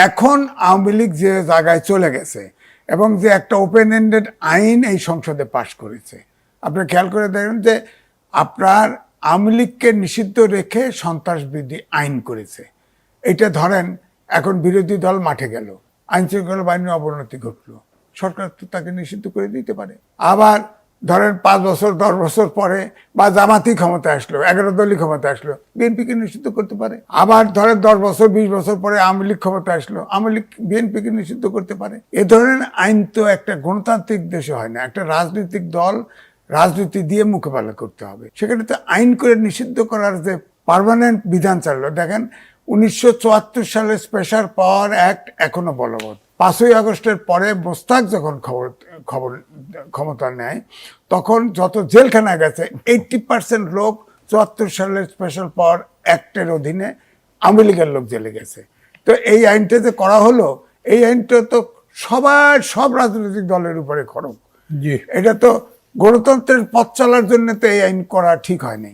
এখন আওয়ামী লীগ যে জায়গায় চলে গেছে এবং যে একটা ওপেন এন্ডেড আইন এই সংসদে পাশ করেছে, আপনি খেয়াল করে দেখেন যে আপনার আওয়ামী লীগকে নিষিদ্ধ রেখে সন্ত্রাসবিরোধী আইন করেছে। এটা ধরেন এখন বিরোধী দল মাঠে গেল, আইন শৃঙ্খলা বাহিনীর অবনতি ঘটলো, সরকার তো তাকে নিষিদ্ধ করে দিতে পারে। আবার ধরেন 5 বছর 10 বছর পরে বা জামাতি ক্ষমতা আসলো, 11 দলই ক্ষমতা আসলো, বিএনপিকে নিষিদ্ধ করতে পারে। আবার ধরেন 10 বছর 20 বছর পরে আওয়ামী লীগ ক্ষমতা আসলো, আওয়ামী লীগ বিএনপিকে নিষিদ্ধ করতে পারে। এ ধরনের আইন তো একটা গণতান্ত্রিক দেশে হয় না। একটা রাজনৈতিক দল রাজনীতি দিয়ে মোকাবেলা করতে হবে। সেখানে তো আইন করে নিষিদ্ধ করার যে পার্মানেন্ট বিধান চাললো, দেখেন 1974 সালে স্পেশাল পাওয়ার অ্যাক্ট এখনো বলবৎ। 5ই আগস্টের পরে মোস্তাক যখন ক্ষমতা নেয়, তখন যত জেলখানা গেছে 80% লোক 74 সালের স্পেশাল পাওয়ার অ্যাক্টের অধীনে আওয়ামী লীগের লোক জেলে গেছে। তো এই আইনটা যে করা হলো, এই আইনটা তো সব রাজনৈতিক দলের উপরে খড়গ। এটা তো গণতন্ত্রের পথ চলার জন্য তো এই আইন করা ঠিক হয় নাই।